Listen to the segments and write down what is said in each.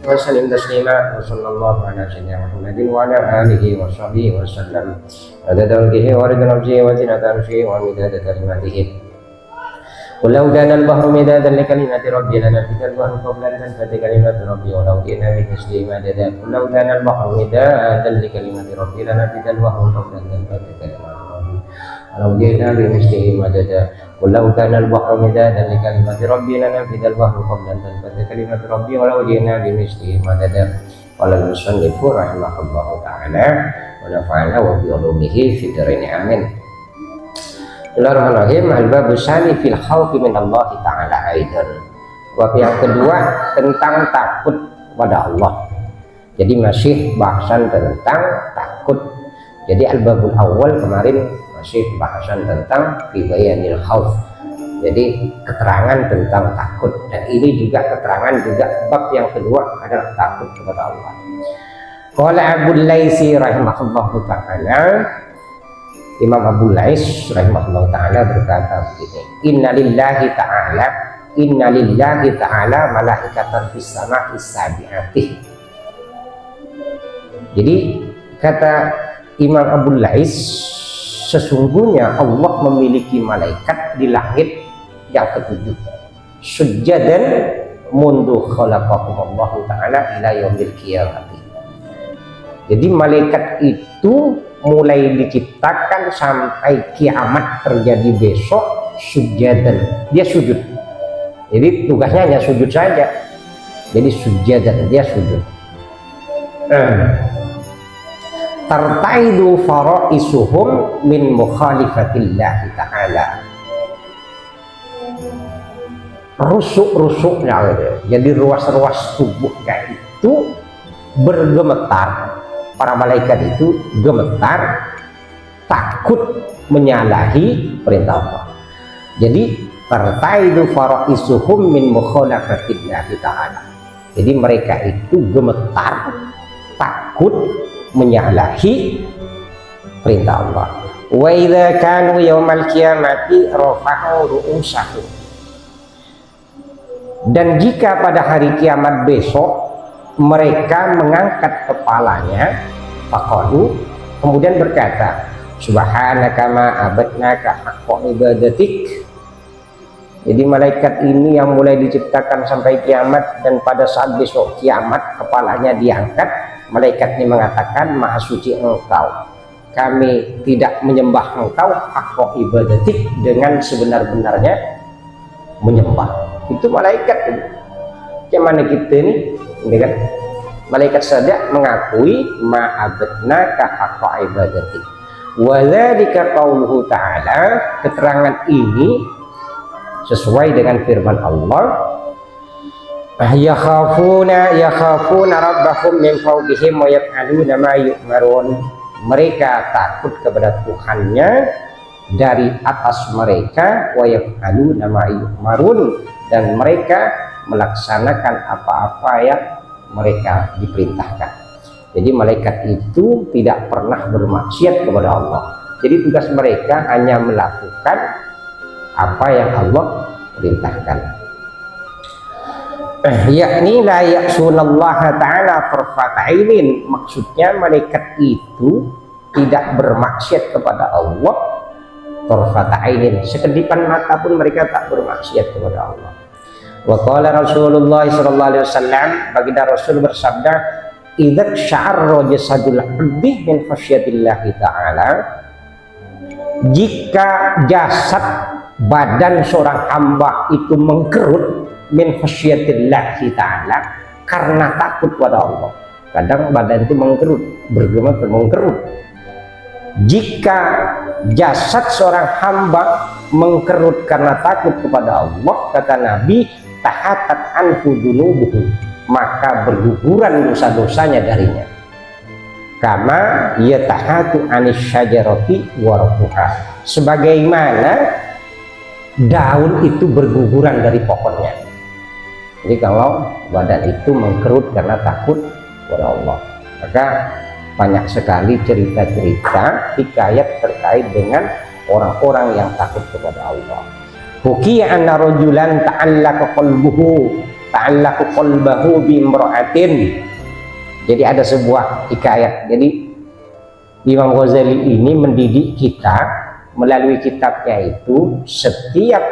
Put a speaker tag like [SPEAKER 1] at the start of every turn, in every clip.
[SPEAKER 1] وسلم تسليما وصلى الله على سيدنا محمد وعلى آله وصحبه وسلم عدد ملكه ورضا نفسه وزنة عرشه ومداد كلماته قل لو كان البحر مدادا لكلمات ربي لنفد البحر قبل أن تنفد كلمات ربي ولو جئنا بمثله مددا قل لو كان البحر مدادا لكلمات ربي لنفد البحر قبل أن تنفد كلمات ربي ولو جئنا بمثله مددا قل لو كان البحر مدادا لكلمات ربي لنفد البحر قبل أن تنفد كلمات ربي ولو جئنا بمثله مددا قال المصنف رحمه الله تعالى ونفعنا وبعلومه في الدارين آمين. Bismillahirrahmanirrahim. Al-bab tsani fil khaufi min Allah taala aidan. Bab yang kedua tentang takut kepada Allah. Jadi masih bahasan tentang takut. Jadi al-babul awal kemarin masih bahasan tentang fi bayanil khauf. Jadi keterangan tentang takut, dan ini juga keterangan juga bab yang kedua adalah takut kepada Allah. Qala Abu Laisi rahimahullahu taala, Imam Abu Lais rahimahullah ta'ala berkata begini, Inna lillahi ta'ala malaikatan fis sama'i sabi'ati. Jadi kata Imam Abu Lais, sesungguhnya Allah memiliki malaikat di langit yang ketujuh, sujadan mundu khalaqahumullahu ta'ala ila yaumil qiyamati. Jadi malaikat itu mulai diciptakan sampai kiamat terjadi besok sujadan, dia sujud. Jadi tugasnya hanya sujud saja. Jadi sujadan, dia sujud. Tartaidu faraisuhum min mukhalifatillah ta'ala. Rusuk-rusuknya, jadi ruas-ruas tubuhnya itu bergemetar. Para malaikat itu gemetar, takut menyalahi perintah Allah. Jadi tartaidu faraisuhum min mukhalafatillah ta'ala. Jadi mereka itu gemetar, takut menyalahi perintah Allah. Wa idza kanu yaumal qiyamati rafa'u ru'usahum. Dan jika pada hari kiamat besok mereka mengangkat kepalanya, faqalu, kemudian berkata, subhanaka ma abadnaka haqqa ibadatik. Jadi malaikat ini yang mulai diciptakan sampai kiamat, dan pada saat besok kiamat kepalanya diangkat, malaikat ini mengatakan, maha suci engkau, kami tidak menyembah engkau haqqa ibadatik, dengan sebenar-benarnya menyembah. Itu malaikat ini. Gimana kita ini? Ini kan malaikat saja mengakui ma'abadnaka haqqa ibadati. Wa dzalika qauluhu ta'ala, keterangan ini sesuai dengan firman Allah, yakhafuna rabbahum min fawqihim wa yaf'aluna ma yu'marun. Mereka takut kepada Tuhannya dari atas mereka, wa yaf'aluna ma yu'marun, dan mereka melaksanakan apa-apa yang mereka diperintahkan. Jadi malaikat itu tidak pernah bermaksiat kepada Allah. Jadi tugas mereka hanya melakukan apa yang Allah perintahkan. Yakni la ya'sunallaha ta'ala tarfata ainin. Maksudnya malaikat itu tidak bermaksiat kepada Allah tarfata ainin, sekedipan mata pun mereka tak bermaksiat kepada Allah. Wa qala Rasulullah sallallahu alaihi wasallam, baginda Rasul bersabda, idza sya'arra jasadul 'abdi min khasyatillah ta'ala, jika jasad badan seorang hamba itu mengkerut min khasyatillah ta'ala, karena takut pada Allah. Kadang badan itu mengkerut, bergemetar, mengkerut. Jika jasad seorang hamba mengkerut karena takut kepada Allah, kata Nabi, tahatat anhu dunubuhu, maka berguguran dosa-dosanya darinya. Kama yatahatu anis syajarati warquha, sebagaimana daun itu berguguran dari pohonnya. Jadi kalau badan itu mengkerut karena takut kepada Allah, maka banyak sekali cerita-cerita hikayat terkait dengan orang-orang yang takut kepada Allah. Hukiya anna rajulan ta'allaqa qalbuhu ta'allaqu qalbahu bi imra'atin. Jadi ada sebuah hikayat. Jadi Imam Ghazali ini mendidik kita melalui kitabnya itu, setiap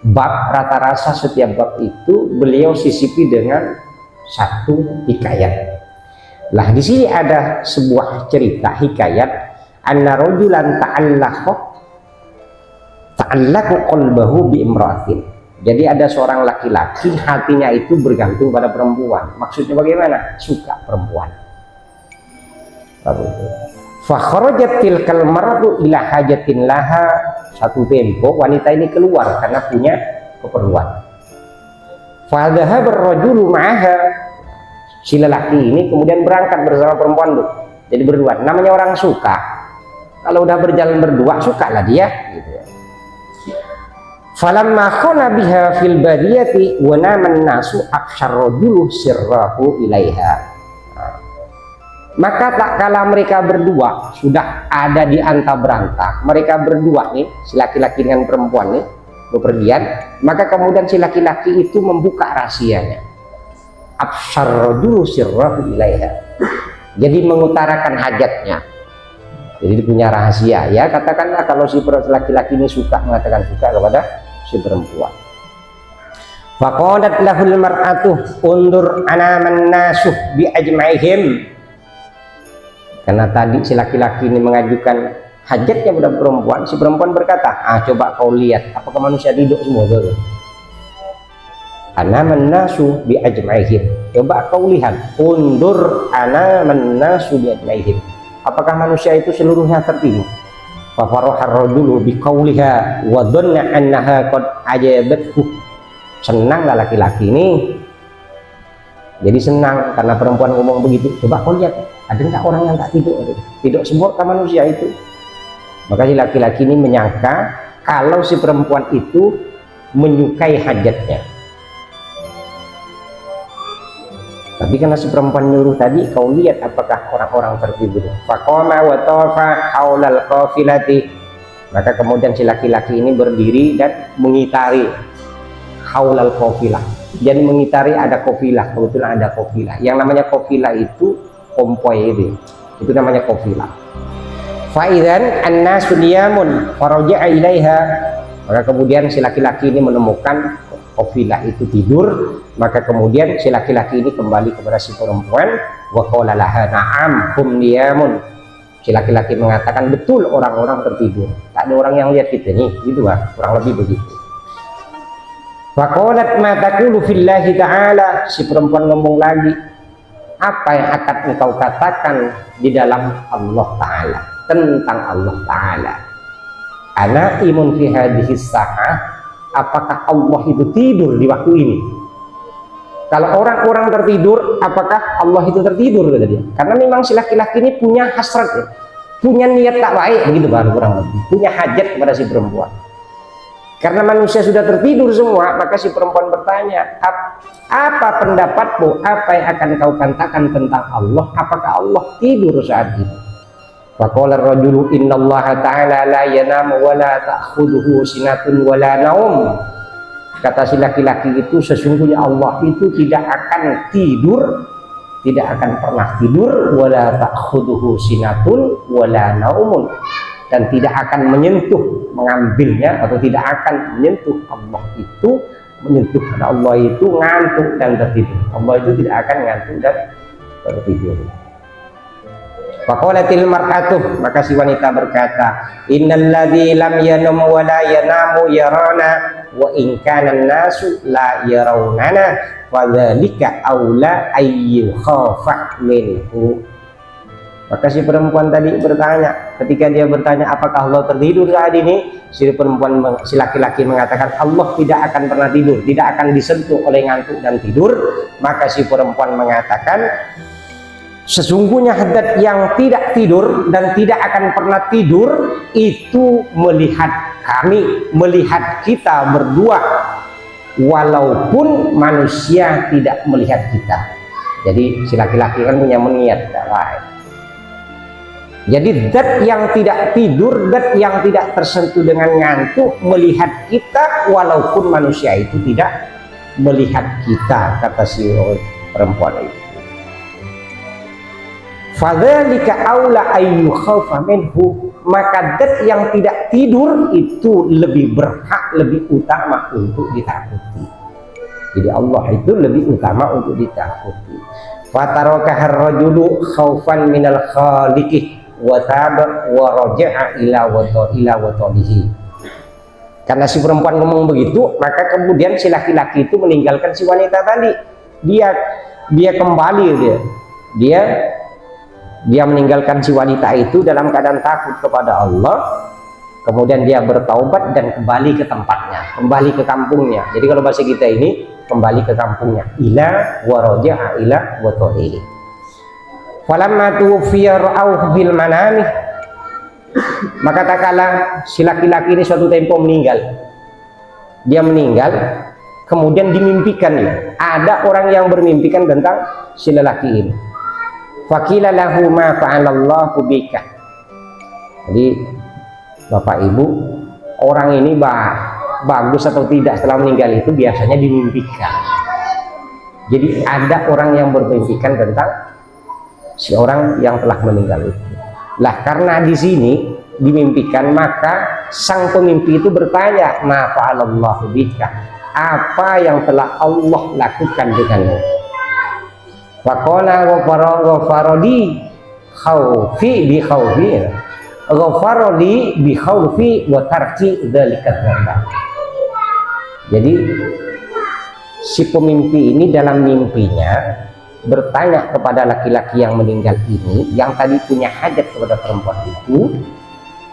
[SPEAKER 1] bab, rata-rata setiap bab itu beliau sisipi dengan satu hikayat. Lah di sini ada sebuah cerita hikayat, anna rajulan ta'allaqu qalbahu bi imra'atin. Jadi ada seorang laki-laki hatinya itu bergantung pada perempuan. Maksudnya bagaimana? Suka perempuan. Fa kharajat tilkal mar'atu ila hajatin laha. Satu tempo wanita ini keluar karena punya keperluan. Fa dhahaba ar-rajulu ma'aha. Si lelaki ini kemudian berangkat bersama perempuan tuh. Jadi berdua. Namanya orang suka. Kalau udah berjalan berdua, sukalah dia gitu ya. Falamma khana biha fil badiyati wa naman nasu akshar rajulu sirrahu ilaiha. Maka tak kala mereka berdua sudah ada di anta beranta, mereka berdua nih, si laki-laki dengan perempuan nih bepergian, maka kemudian si laki-laki itu membuka rahasianya. Afshar rajulu sirrahu ilaiha. Jadi mengutarakan hajatnya. Jadi punya rahasia ya, katakanlah kalau si laki-laki ini suka, mengatakan suka kepada si perempuan. Faqadat lahul mar'atu undur anaman nasuh bi ajmaihim. Karena tadi si laki-laki ini mengajukan hajatnya pada perempuan, si perempuan berkata, coba kau lihat apakah manusia duduk semua tuh. Anaman nasu bi ajmaihim. Coba kau lihat, undur anaman nasu bi ajmaihim. Apakah manusia itu seluruhnya tertidur? Fa farahar rajulu bi qawliha wa dhanna annaha qad ajabathu. Senanglah laki-laki ini. Jadi senang karena perempuan ngomong begitu. Coba kau lihat, ada enggak orang yang tak tidur? Tidak semua manusia itu. Maka si laki-laki ini menyangka kalau si perempuan itu menyukai hajatnya. Tapi karena si perempuan nyuruh tadi, kau lihat apakah orang-orang tertidur. Faqama wa tawafa haulal qafilati. Maka kemudian si laki-laki ini berdiri dan mengitari haulal qafilah. Jadi mengitari ada qafilah, kebetulan ada qafilah. Yang namanya qafilah itu konvoy itu namanya qafilah. Faidan annasu niyamun faraja'a ilaiha. Maka kemudian si laki-laki ini menemukan qafilah itu tidur, maka kemudian si laki-laki ini kembali kepada si perempuan, wa qala laha na'am hum niyamun. Si laki-laki mengatakan betul orang-orang tertidur, tak ada orang yang lihat kita nih, gitu lah, kurang lebih begitu. Wa qalat ma taqulu fillahi ta'ala. Si perempuan ngomong lagi, apa yang akan engkau katakan di dalam Allah Ta'ala, tentang Allah Ta'ala. Ana imun fi hadhihi sa'ah. Apakah Allah itu tidur di waktu ini? Kalau orang-orang tertidur, apakah Allah itu tertidur, kata dia? Karena memang si laki-laki ini punya hasrat ya, punya niat tak baik begitu baru kurang lebih, punya hajat kepada si perempuan. Karena manusia sudah tertidur semua, maka si perempuan bertanya, apa pendapatmu, apa yang akan kau katakan tentang Allah? Apakah Allah tidur saat itu? Faqala ar-rajulu innallaha ta'ala la yanamu wa la ta'khudhuhu sinatun wa la naum. Kata si laki-laki itu, sesungguhnya Allah itu tidak akan tidur, tidak akan pernah tidur, wa la ta'khudhuhu sinatun wa la naumun. Dan tidak akan menyentuh, mengambilnya, atau tidak akan menyentuh Allah itu, menyentuh karena Allah itu ngantuk dan tertidur. Allah itu tidak akan ngantuk dan tertidur. Faqalatil mar'atu, maka si wanita berkata, innal ladzi lam yanam wa la yanamu yarana wa in kana an-nasu la yarawnana wa dzalika aula ayyu khafa minhu. Maka si perempuan tadi bertanya, ketika dia bertanya apakah Allah tertidur saat ini, si laki-laki mengatakan Allah tidak akan pernah tidur, tidak akan disentuh oleh ngantuk dan tidur. Maka si perempuan mengatakan, sesungguhnya hadat yang tidak tidur dan tidak akan pernah tidur itu melihat kami, melihat kita berdua, walaupun manusia tidak melihat kita. Jadi si laki-laki kan punya niat lain. Jadi zat yang tidak tidur, zat yang tidak tersentuh dengan ngantuk melihat kita walaupun manusia itu tidak melihat kita, kata si perempuan itu. Fadzalika aula ayyu khaufa minhu, maka dat yang tidak tidur itu lebih berhak, lebih utama untuk ditakuti. Jadi Allah itu lebih utama untuk ditakuti. Fataraka ar-rajulu khaufan minal khaliqi wa taba wa raja'a ila watalihi. Karena si perempuan ngomong begitu, maka kemudian si laki-laki itu meninggalkan si wanita tadi. Dia kembali dia meninggalkan si wanita itu dalam keadaan takut kepada Allah. Kemudian dia bertaubat dan kembali ke tempatnya, kembali ke kampungnya. Jadi kalau bahasa kita ini kembali ke kampungnya, ila wa raja'a ila watalihi. Falamma tuwfiya ra'auhu fil manami, maka tak kalah si laki-laki ini suatu tempo meninggal. Dia meninggal, kemudian dimimpikan nih. Ada orang yang bermimpikan tentang si lelaki ini. Faqila lahu ma fa'alallahu bika. Jadi Bapak Ibu, orang ini bagus atau tidak setelah meninggal itu biasanya dimimpikan. Jadi ada orang yang bermimpikan tentang si orang yang telah meninggal itu. Lah karena di sini dimimpikan, maka sang pemimpi itu bertanya, ma fa'alallahu bika, apa yang telah Allah lakukan denganmu? Faqala ghafarali khaufi bi khaufi, ghafarali bi khaufi wa tarki dzalika dzamba. Jadi si pemimpi ini dalam mimpinya bertanya kepada laki-laki yang meninggal ini, yang tadi punya hajat kepada perempuan itu,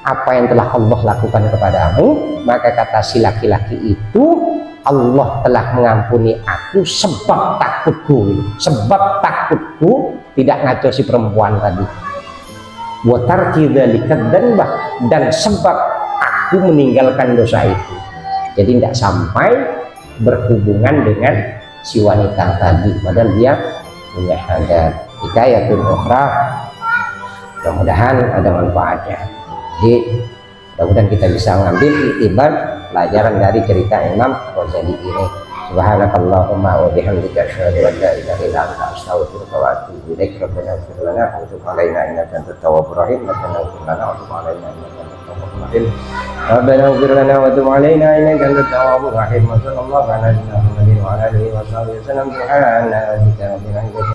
[SPEAKER 1] apa yang telah Allah lakukan kepadamu? Maka kata si laki-laki itu, Allah telah mengampuni aku sebab takutku tidak ngaco si perempuan tadi, wa tarki dzalika dzamba, dan sebab aku meninggalkan dosa itu. Jadi tidak sampai berhubungan dengan si wanita tadi, padahal dia punya hajat. Hikayatun ukhra, mudah-mudahan ada manfaatnya. Jadi mudah-mudahan kita bisa mengambil iktibar pelajaran dari cerita Imam Ghazali ini. Subhanakallahumma wa bihamdika asyhadu an la ilaha illa anta astaghfiruka wa atubu ilaik. Rabbana ighfir lana wa tub alaina innaka antat tawwabur rahim. Rabbana ighfir lana wa tub alaina innaka antat tawwabur rahim. Rabbana ighfir lana wa tub alaina innaka antat tawwabur rahim. Wa sallallahu ala nabiyyina Muhammadin wa ala alihi wa sahbihi wasallam. Subhana rabbika rabbil izzati